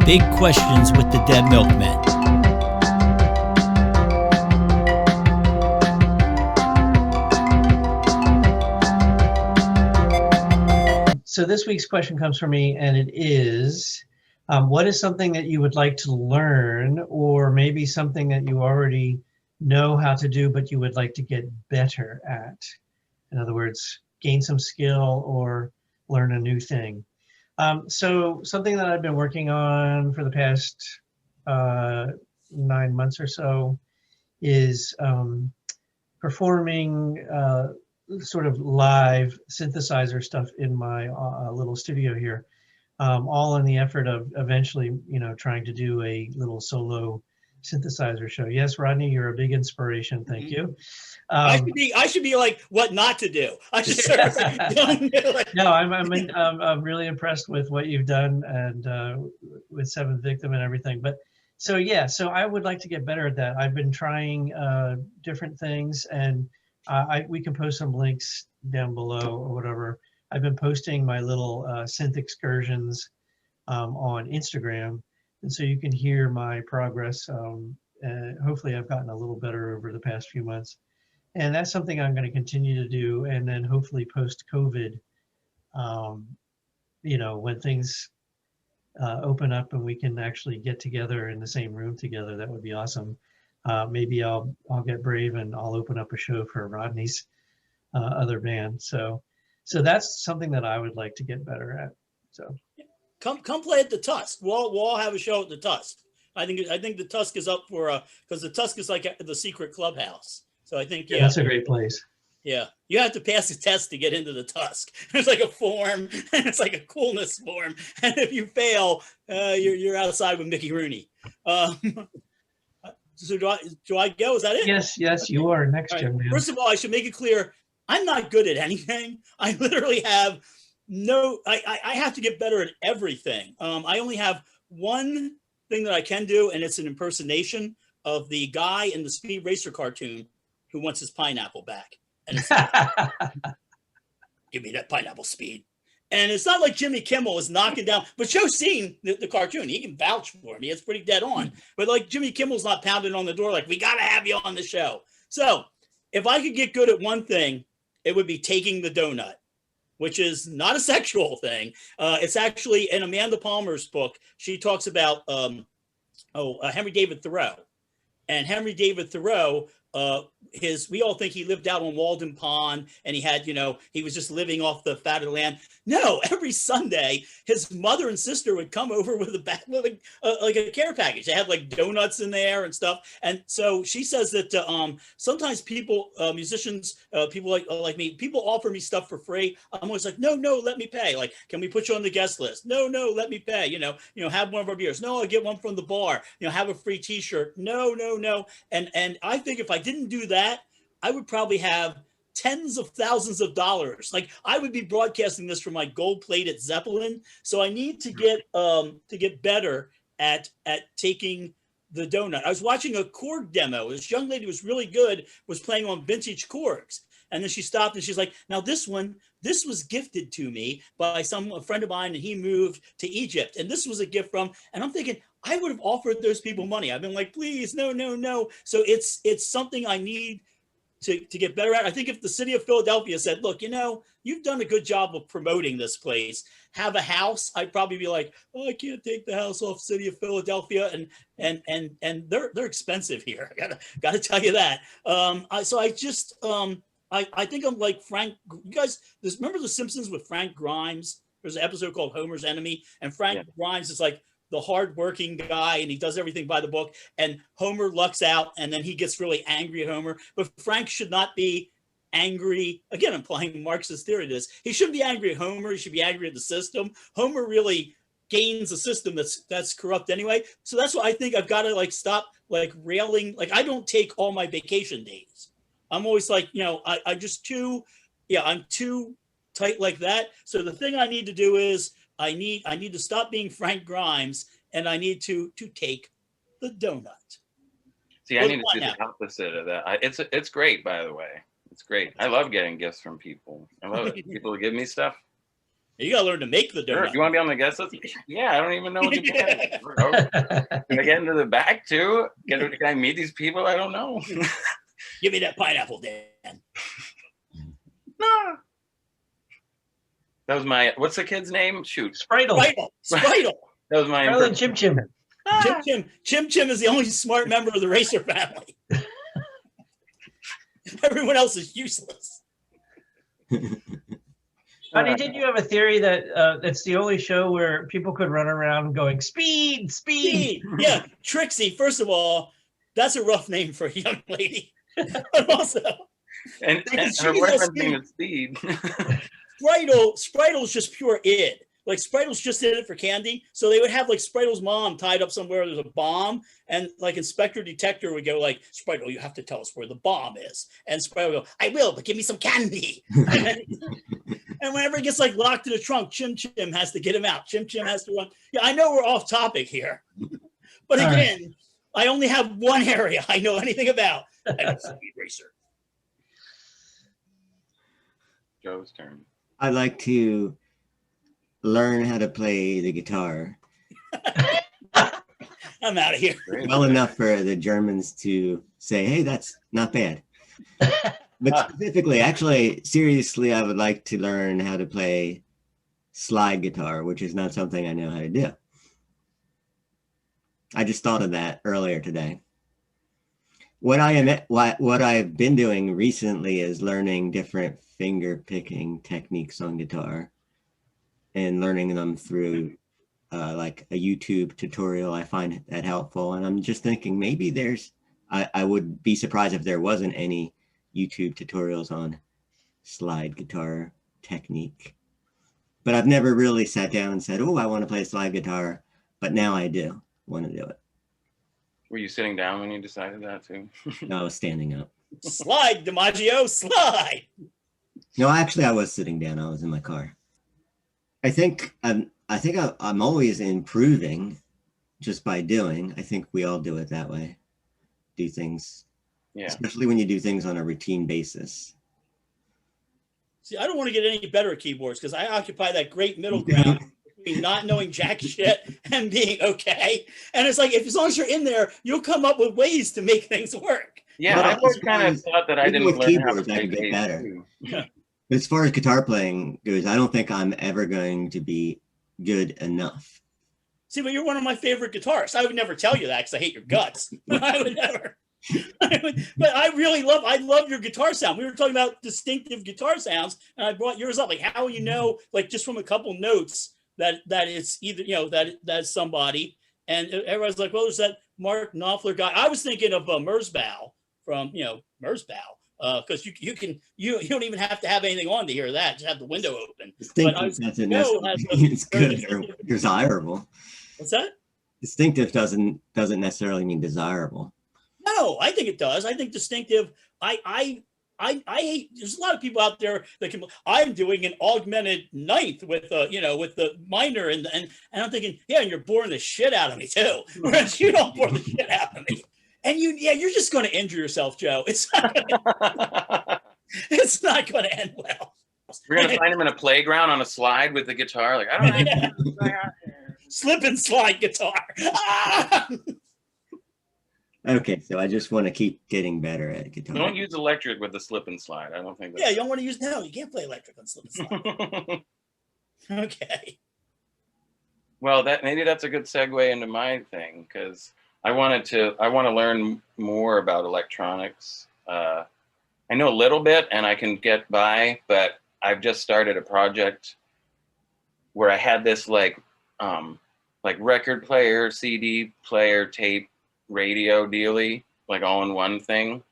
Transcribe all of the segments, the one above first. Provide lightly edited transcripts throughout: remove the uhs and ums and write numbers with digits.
Big Questions with the Dead Milkmen. So this week's question comes from me, and it is, what is something that you would like to learn, or maybe something that you already know how to do, but you would like to get better at? In other words, gain some skill or learn a new thing. So something that I've been working on for the past 9 months or so is performing sort of live synthesizer stuff in my little studio here, all in the effort of eventually, trying to do a little solo synthesizer show. Yes, Rodney, you're a big inspiration. Thank you. I should be like what not to do. I should sort of like, No, I'm really impressed with what you've done and with Seventh Victim and everything. But so I would like to get better at that. I've been trying different things, and we can post some links down below or whatever. I've been posting my little synth excursions on Instagram, and so you can hear my progress. And hopefully I've gotten a little better over the past few months. And that's something I'm going to continue to do. And then hopefully post-COVID, when things open up and we can actually get together in the same room together, that would be awesome. Maybe I'll get brave and I'll open up a show for Rodney's other band. So that's something that I would like to get better at. So come play at the Tusk. We'll all have a show at the Tusk. I think the Tusk is up for because the Tusk is like the secret clubhouse. So I think that's a great place. Yeah, you have to pass a test to get into the Tusk. There's like a form, and it's like a coolness form. And if you fail, you're outside with Mickey Rooney. So do I go? Is that it? Yes, you are next, right. Joan. First of all, I should make it clear, I'm not good at anything. I literally have I have to get better at everything. I only have one thing that I can do, and it's an impersonation of the guy in the Speed Racer cartoon who wants his pineapple back. And it's like, give me that pineapple, Speed. And it's not like Jimmy Kimmel is knocking down, but Joe's seen the cartoon. He can vouch for me. It's pretty dead on. But like Jimmy Kimmel's not pounding on the door like, we got to have you on the show. So if I could get good at one thing, it would be taking the donut, which is not a sexual thing. It's actually in Amanda Palmer's book. She talks about Henry David Thoreau. And Henry David Thoreau, we all think he lived out on Walden Pond and he had, he was just living off the fat of the land. No, every Sunday, his mother and sister would come over with like a care package. They had like donuts in there and stuff. And so she says that sometimes people, musicians, people like me, people offer me stuff for free. I'm always like, no, let me pay. Like, can we put you on the guest list? No, let me pay. Have one of our beers. No, I'll get one from the bar. Have a free T-shirt. No. And I think if I didn't do that, I would probably have tens of thousands of dollars. Like I would be broadcasting this from my gold-plated Zeppelin. So I need to get better at taking the donut. I was watching a Korg demo. This young lady was really good, was playing on vintage Korgs. And then she stopped and she's like, now this was gifted to me by a friend of mine, and he moved to Egypt. And this was a gift from, and I'm thinking, I would have offered those people money. I've been like, please, no. So it's something I need to get better at. I think if the city of Philadelphia said, look, you've done a good job of promoting this place, have a house, I'd probably be like, oh, I can't take the house off city of Philadelphia. And they're expensive here. I gotta tell you that. So I just, I think I'm like Frank. You guys, remember The Simpsons with Frank Grimes? There's an episode called Homer's Enemy, and Frank Grimes is like the hardworking guy, and he does everything by the book. And Homer lucks out, and then he gets really angry at Homer. But Frank should not be angry. Again, I'm applying Marxist theory to this. He shouldn't be angry at Homer. He should be angry at the system. Homer really gains a system that's corrupt anyway. So that's why I think I've got to like stop like railing. Like I don't take all my vacation days. I'm always like, I'm too tight like that. So the thing I need to do is I need to stop being Frank Grimes, and I need to take the donut. See, I need to do the opposite of that. It's great, by the way. It's great. I love getting gifts from people. I love it. People give me stuff. You gotta learn to make the Sure. donut. You want to be on the guest list? Yeah, I don't even know what to get. Can I get into the back too? Can I meet these people? I don't know. Give me that pineapple, Dan. No. That was my, what's the kid's name? Shoot. Spritle. Spritle. That was my Spritle and Chim Chim. Chim Chim is the only smart member of the Racer family. Everyone else is useless. Honey, did you have a theory that it's the only show where people could run around going speed, speed? Yeah, Trixie. First of all, that's a rough name for a young lady. But also, and her boyfriend's name is Speed. Spritle's just pure id. Like Spritle's just in it for candy. So they would have like Spritle's mom tied up somewhere. There's a bomb, and like Inspector Detector would go like, Spritle, you have to tell us where the bomb is. And Spritle would go, I will, but give me some candy. And whenever he gets like locked in a trunk, Chim Chim has to get him out. Chim Chim has to run. Yeah, I know we're off topic here, but again, I only have one area I know anything about. I'm a Speed Racer. Joe's turn. I like to learn how to play the guitar I'm out of here. well enough for the Germans to say, hey, that's not bad. But specifically, actually, seriously, I would like to learn how to play slide guitar, which is not something I know how to do. I just thought of that earlier today. What I've been doing recently is learning different finger picking techniques on guitar and learning them through like a YouTube tutorial. I find that helpful. And I'm just thinking maybe I would be surprised if there wasn't any YouTube tutorials on slide guitar technique. But I've never really sat down and said, oh, I want to play slide guitar. But now I do want to do it. Were you sitting down when you decided that too? No, I was standing up. Slide, DiMaggio, slide. No, actually, I was sitting down. I was in my car. I think I'm always improving just by doing. I think we all do it that way. Do things, Yeah. especially when you do things on a routine basis. See, I don't want to get any better at keyboards because I occupy that great middle ground between not knowing jack shit and being okay. And it's like, as long as you're in there, you'll come up with ways to make things work. Yeah, But I've always kind of thought that I even didn't with learn how to keyboards, I play can get bass better. too. But as far as guitar playing goes, I don't think I'm ever going to be good enough. See, but you're one of my favorite guitarists. I would never tell you that because I hate your guts. I would never. But I love your guitar sound. We were talking about distinctive guitar sounds, and I brought yours up. Like, how you know, like just from a couple notes that it's either, that's somebody. And everyone's like, well, there's that Mark Knopfler guy. I was thinking of Merzbow from, Merzbow. Because you don't even have to have anything on to hear that. Just have the window open. Distinctive doesn't necessarily mean it's good or desirable. What's that? Distinctive doesn't necessarily mean desirable. No, I think it does. I think distinctive. I hate. There's a lot of people out there that can. I'm doing an augmented ninth with with the minor and I'm thinking, yeah, and you're boring the shit out of me too. Whereas you don't bore the shit out of me. And you're just going to injure yourself, Joe. It's not going to end well. We're gonna find him in a playground on a slide with the guitar. Like, I don't know. Slip and slide guitar. Ah! Okay, so I just want to keep getting better at guitar. Don't use electric with the slip and slide. I don't think. Yeah, you don't want to use. No, you can't play electric on slip and slide. Okay. Well, maybe that's a good segue into my thing because I want to learn more about electronics. I know a little bit and I can get by, but I've just started a project where I had this like record player, CD player, tape, radio dealy, like all in one thing.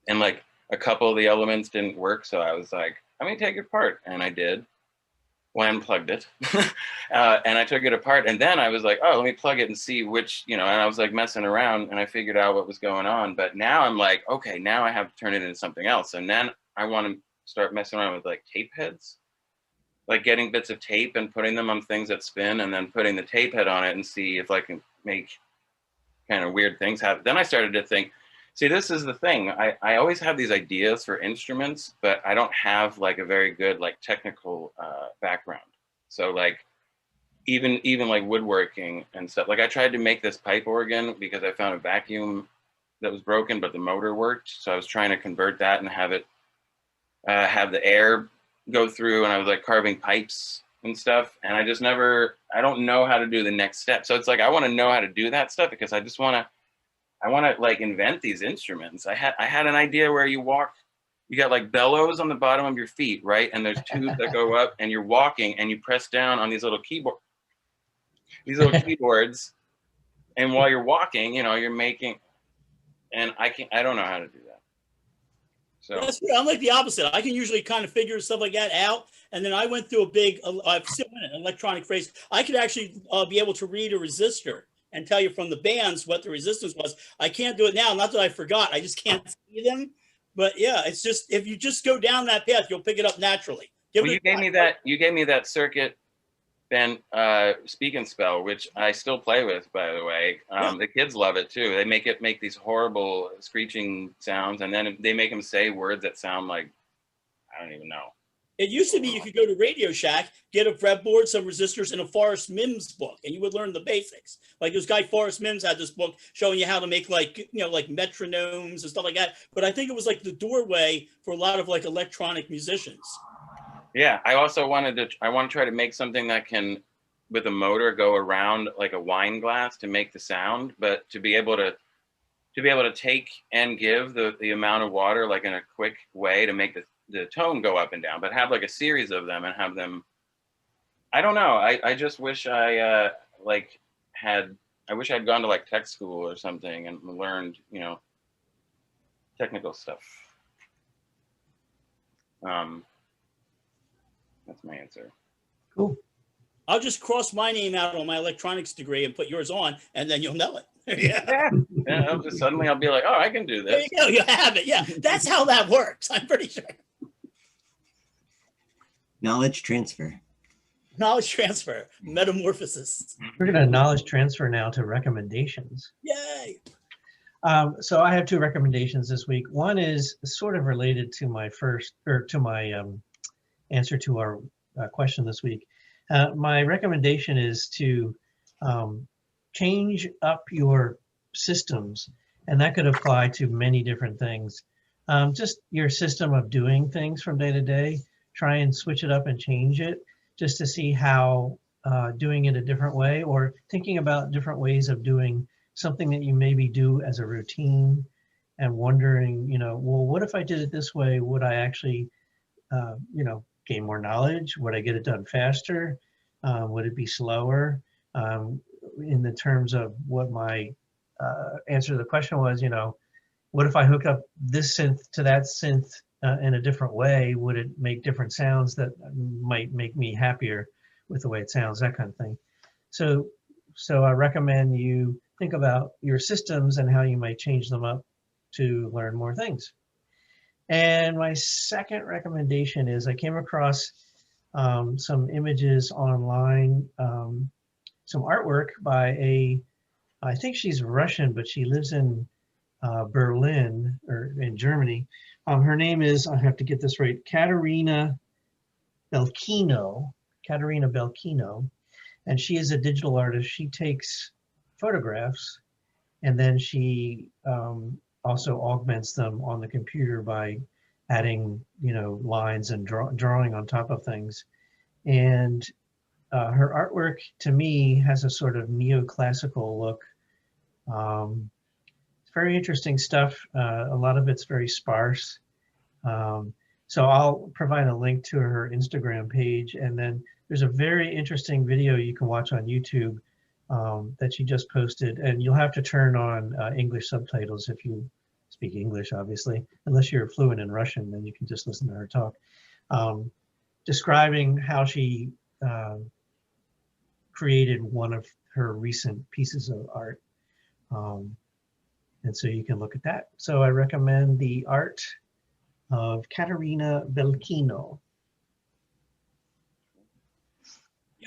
And like a couple of the elements didn't work. So I was like, let me take it apart. And I did. Well, I unplugged it and I took it apart. And then I was like, oh, let me plug it and see which, and I was like messing around and I figured out what was going on. But now I'm like, okay, now I have to turn it into something else. And then I want to start messing around with like tape heads, like getting bits of tape and putting them on things that spin and then putting the tape head on it and see if I can make kind of weird things happen. Then I started to think, see, this is the thing. I always have these ideas for instruments, but I don't have like a very good like technical background. So like even like woodworking and stuff. Like I tried to make this pipe organ because I found a vacuum that was broken, but the motor worked. So I was trying to convert that and have it have the air go through, and I was like carving pipes and stuff. And I don't know how to do the next step. So it's like I want to know how to do that stuff because I want to like invent these instruments. I had an idea where you got like bellows on the bottom of your feet, right? And there's tubes that go up, and you're walking, and you press down on these little keyboards, and while you're walking, you're making. And I don't know how to do that. So that's weird. I'm like the opposite. I can usually kind of figure stuff like that out. And then I went through a big, I've still in an electronic phrase. I could actually be able to read a resistor and tell you from the bands what the resistance was. I can't do it now. Not that I forgot. I just can't see them. But yeah, it's just, if you just go down that path, you'll pick it up naturally. You gave me that circuit band speak and spell, which I still play with, by the way. The kids love it too. They make these horrible screeching sounds, and then they make them say words that sound like, I don't even know. It used to be you could go to Radio Shack, get a fretboard, some resistors, and a Forrest Mims book, and you would learn the basics. Like this guy Forrest Mims had this book showing you how to make like metronomes and stuff like that. But I think it was like the doorway for a lot of like electronic musicians. Yeah, I also want to try to make something that can, with a motor, go around like a wine glass to make the sound, but to be able to take and give the amount of water like in a quick way to make the tone go up and down, but have like a series of them and have them. I don't know. I just wish I wish I'd gone to like tech school or something and learned technical stuff. That's my answer. Cool. I'll just cross my name out on my electronics degree and put yours on, and then you'll know it. Yeah. Suddenly I'll be like, oh, I can do this. There you go. You have it. Yeah, that's how that works. I'm pretty sure. Knowledge transfer. Knowledge transfer, metamorphosis. We're going to knowledge transfer now to recommendations. Yay. So I have two recommendations this week. One is sort of related to my answer to our question this week. My recommendation is to change up your systems, and that could apply to many different things. Just your system of doing things from day to day, try and switch it up and change it just to see how doing it a different way, or thinking about different ways of doing something that you maybe do as a routine and wondering, well, what if I did it this way? Would I actually, gain more knowledge? Would I get it done faster? Would it be slower? In the terms of what my answer to the question was, what if I hook up this synth to that synth in a different way? Would it make different sounds that might make me happier with the way it sounds, that kind of thing. So I recommend you think about your systems and how you might change them up to learn more things. And my second recommendation is I came across some images online, some artwork by I think she's Russian, but she lives in Berlin, or in Germany. Her name is, I have to get this right, Katerina Belkina, and she is a digital artist. She takes photographs and then she also augments them on the computer by adding, lines and drawing on top of things. And her artwork, to me, has a sort of neoclassical look. It's very interesting stuff. A lot of it's very sparse. So I'll provide a link to her Instagram page, and then there's a very interesting video you can watch on YouTube that she just posted, and you'll have to turn on English subtitles if you speak English, obviously. Unless you're fluent in Russian, then you can just listen to her talk. Describing how she created one of her recent pieces of art. And so you can look at that. So I recommend the art of Katerina Belkina.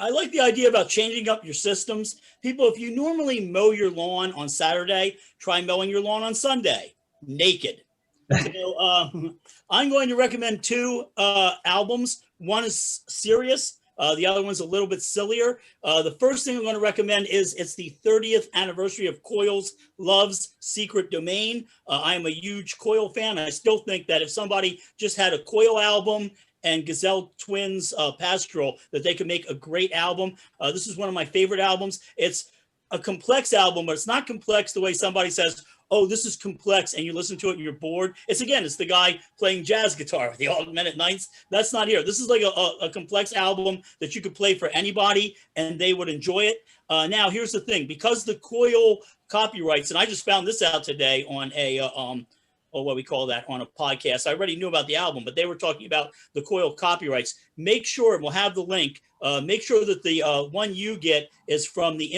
I like the idea about changing up your systems. People, if you normally mow your lawn on Saturday, try mowing your lawn on Sunday, naked. So I'm going to recommend two albums. One is Serious The other one's a little bit sillier. The first thing I'm going to recommend is it's the 30th anniversary of Coil's Love's Secret Domain. I am a huge Coil fan. I still think that if somebody just had a Coil album and Gazelle Twins Pastoral, that they could make a great album. This is one of my favorite albums. It's a complex album, but it's not complex the way somebody says, oh, this is complex, and you listen to it and you're bored. It's the guy playing jazz guitar with the augmented ninths. That's not here. This is like a complex album that you could play for anybody and they would enjoy it. Now, here's the thing. Because the Coil copyrights, and I just found this out today on what we call that, on a podcast. I already knew about the album, but they were talking about the Coil copyrights. Make sure, and we'll have the link, make sure that the one you get is from the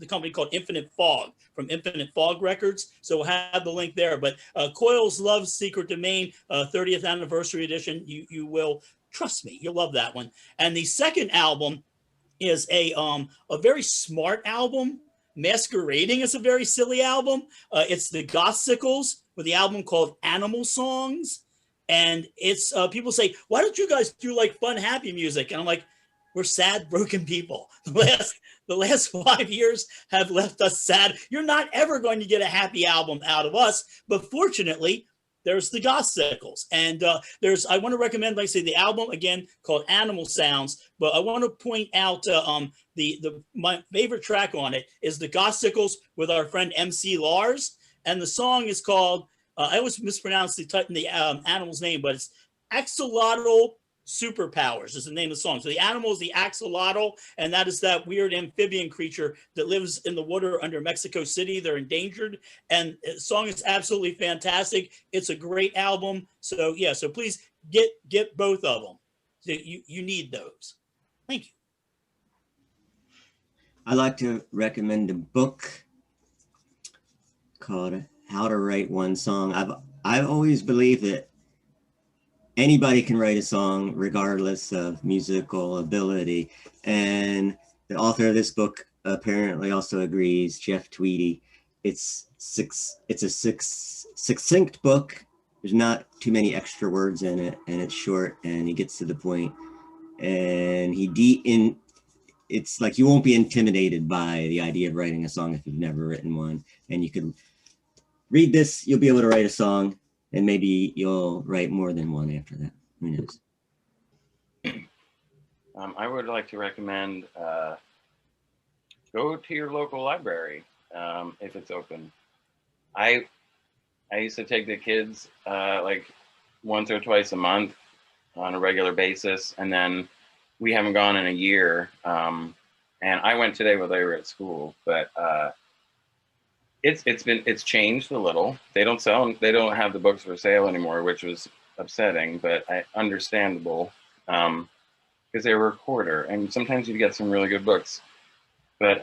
company called Infinite Fog, from Infinite Fog Records. So we'll have the link there. But Coil's Love's Secret Domain, 30th anniversary edition, you will, trust me, you'll love that one. And the second album is a very smart album, masquerading as a very silly album. It's the Gothsicles with the album called Animal Songs. And it's people say, why don't you guys do like fun, happy music? And I'm like, we're sad, broken people. The last 5 years have left us sad. You're not ever going to get a happy album out of us. But fortunately, there's the Gothsicles. And I want to recommend, like I say, the album, again, called Animal Sounds. But I want to point out my favorite track on it is the Gothsicles with our friend MC Lars. And the song is called, I always mispronounce the animal's name, but it's Axolotl Superpowers is the name of the song. So the animal is the axolotl, and that is that weird amphibian creature that lives in the water under Mexico City. They're endangered, and the song is absolutely fantastic. It's a great album. So yeah, so please get both of them. You need those. Thank you. I like to recommend a book called How to Write One Song. I've always believed that anybody can write a song regardless of musical ability, and the author of this book apparently also agrees, Jeff Tweedy. It's a succinct book. There's not too many extra words in it, and it's short, and he gets to the point, and it's like you won't be intimidated by the idea of writing a song if you've never written one. And you could read this, you'll be able to write a song, and maybe you'll write more than one after that. Who knows? I would like to recommend go to your local library if it's open. I used to take the kids like once or twice a month on a regular basis, and then we haven't gone in a year. And I went today while they were at school, but it's changed a little. They don't have the books for sale anymore, which was upsetting, but understandable, because they were a quarter, and sometimes you get some really good books. But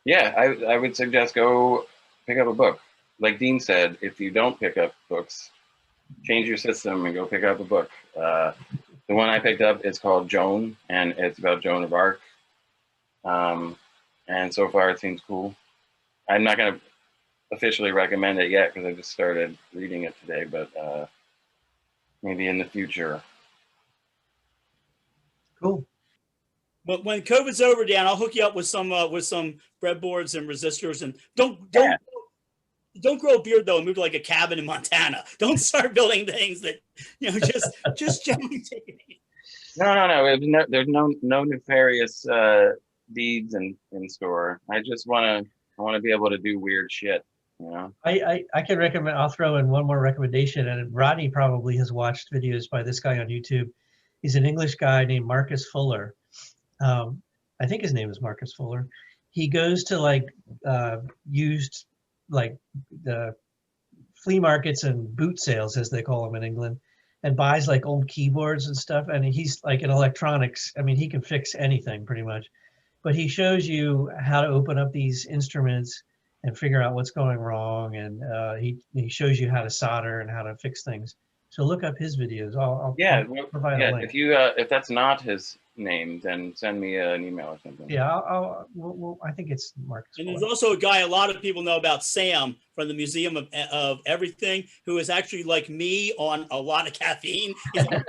yeah, I would suggest go pick up a book. Like Dean said, if you don't pick up books, change your system and go pick up a book. The one I picked up is called Joan, and it's about Joan of Arc. And so far it seems cool. I'm not going to officially recommend it yet because I just started reading it today, but maybe in the future. Cool. But when COVID's over, Dan, I'll hook you up with some breadboards and resistors, and don't grow a beard though and move to like a cabin in Montana. Don't start building things that, just generally taking it. No. There's no nefarious deeds in store. I just want to be able to do weird shit. I can recommend. I'll throw in one more recommendation, and Rodney probably has watched videos by this guy on YouTube. He's an English guy named Marcus Fuller. I think his name is Marcus Fuller. He goes to like used like the flea markets and boot sales, as they call them in England, and buys like old keyboards and stuff. And he's like in electronics. I mean, he can fix anything pretty much. But he shows you how to open up these instruments and figure out what's going wrong. And he shows you how to solder and how to fix things. So look up his videos. I'll provide a link. If that's not his names and send me an email or something. Yeah, I think it's Marcus. And there's also a guy a lot of people know about, Sam, from the Museum of Everything, who is actually like me on a lot of caffeine. He's like,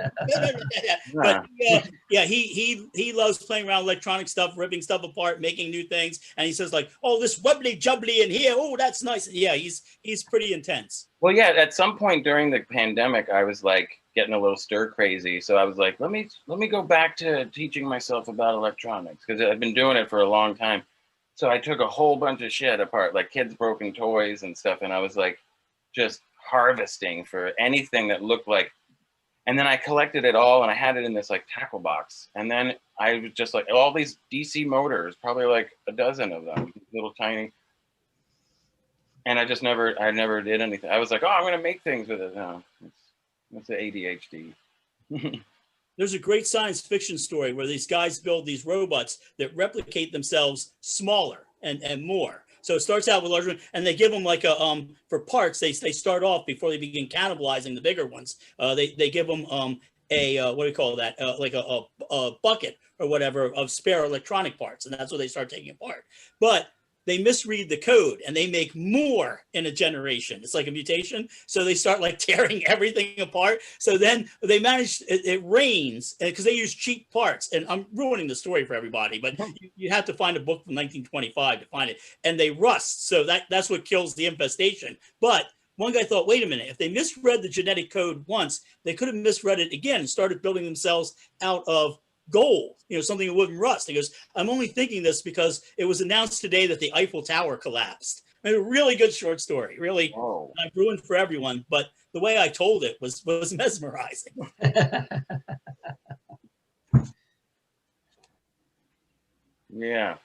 but yeah, he loves playing around with electronic stuff, ripping stuff apart, making new things. And he says like, oh, this wubbly jubbly in here. Oh, that's nice. Yeah, he's pretty intense. Well, yeah, at some point during the pandemic, I was like getting a little stir crazy. So I was like, let me go back to teaching myself about electronics, because I've been doing it for a long time. So I took a whole bunch of shit apart, like kids' broken toys and stuff. And I was like just harvesting for anything that looked like, and then I collected it all and I had it in this like tackle box. And then I was just like, all these DC motors, probably like a dozen of them, little tiny. And I never did anything. I was like, oh, I'm going to make things with it. No, it's the ADHD. There's a great science fiction story where these guys build these robots that replicate themselves smaller and more. So it starts out with larger, and they give them like a for parts. They start off before they begin cannibalizing the bigger ones. They give them a what do you call that? Like a bucket or whatever of spare electronic parts, and that's what they start taking apart. But they misread the code and they make more in a generation. It's like a mutation. So they start like tearing everything apart. So then they manage, it rains because they use cheap parts. And I'm ruining the story for everybody, but you have to find a book from 1925 to find it. And they rust. So that's what kills the infestation. But one guy thought, wait a minute, if they misread the genetic code once, they could have misread it again and started building themselves out of gold, something that wouldn't rust. He goes, I'm only thinking this because it was announced today that the Eiffel Tower collapsed. I mean, a really good short story, really. I ruined for everyone, but the way I told it was mesmerizing. Yeah.